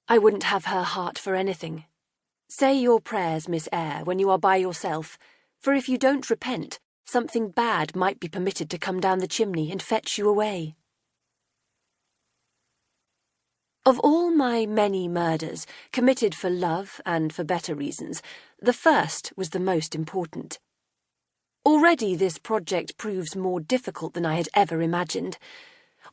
I wouldn't have her heart for anything. Say your prayers, Miss Eyre, when you are by yourself, for if you don't repent, something bad might be permitted to come down the chimney and fetch you away. Of all my many murders, committed for love and for better reasons, the first was the most important. Already this project proves more difficult than I had ever imagined.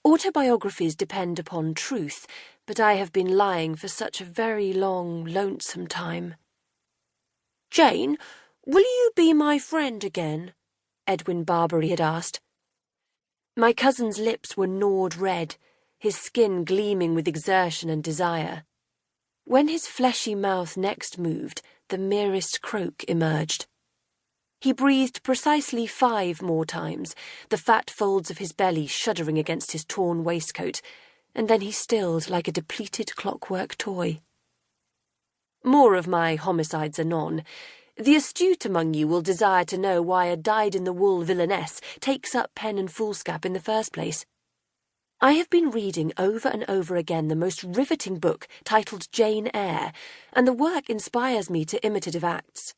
Autobiographies depend upon truth, but I have been lying for such a very long, lonesome time. "Jane, will you be my friend again?" Edwin Barbary had asked. My cousin's lips were gnawed red, his skin gleaming with exertion and desire. When his fleshy mouth next moved, the merest croak emerged. He breathed precisely 5 more times, the fat folds of his belly shuddering against his torn waistcoat, and then he stilled like a depleted clockwork toy. More of my homicides anon. The astute among you will desire to know why a dyed-in-the-wool villainess takes up pen and foolscap in the first place. I have been reading over and over again the most riveting book titled Jane Eyre, and the work inspires me to imitative acts.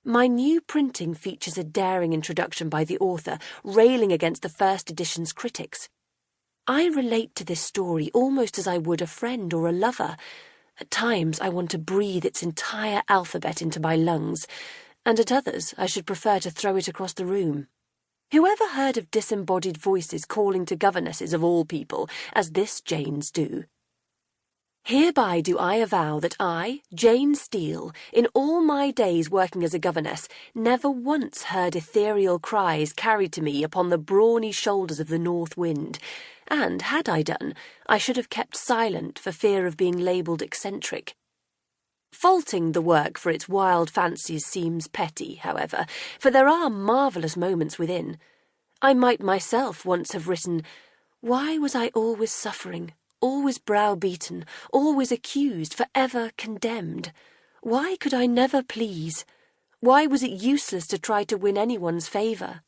My new printing features a daring introduction by the author, railing against the first edition's critics. I relate to this story almost as I would a friend or a lover. At times I want to breathe its entire alphabet into my lungs, and at others I should prefer to throw it across the room. Whoever heard of disembodied voices calling to governesses of all people, as this Jane's do? Hereby do I avow that I, Jane Steele, in all my days working as a governess, never once heard ethereal cries carried to me upon the brawny shoulders of the north wind, and, had I done, I should have kept silent for fear of being labelled eccentric. Faulting the work for its wild fancies seems petty, however, for there are marvellous moments within. I might myself once have written, "Why was I always suffering? Always browbeaten, always accused, forever condemned? Why could I never please? Why was it useless to try to win anyone's favour?"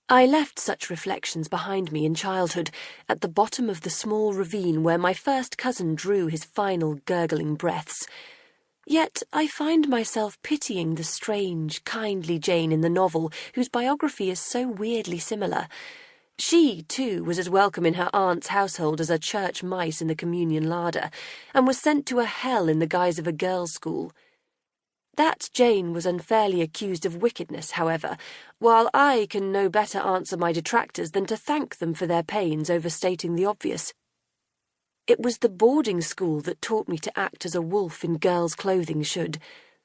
I left such reflections behind me in childhood, at the bottom of the small ravine where my first cousin drew his final gurgling breaths. Yet I find myself pitying the strange, kindly Jane in the novel, whose biography is so weirdly similar. She, too, was as welcome in her aunt's household as a church mice in the communion larder, and was sent to a hell in the guise of a girls' school. That Jane was unfairly accused of wickedness, however, while I can no better answer my detractors than to thank them for their pains overstating the obvious. It was the boarding school that taught me to act as a wolf in girls' clothing should,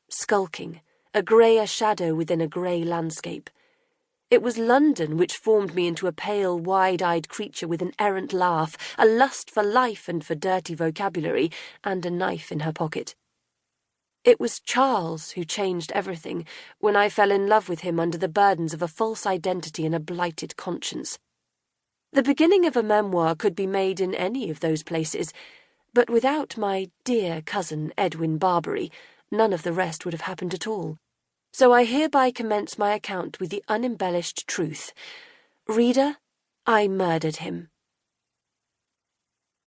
skulking, a greyer shadow within a grey landscape. It was London which formed me into a pale, wide-eyed creature with an errant laugh, a lust for life and for dirty vocabulary, and a knife in her pocket. It was Charles who changed everything when I fell in love with him under the burdens of a false identity and a blighted conscience. The beginning of a memoir could be made in any of those places, but without my dear cousin Edwin Barbary, none of the rest would have happened at all. So I hereby commence my account with the unembellished truth. Reader, I murdered him.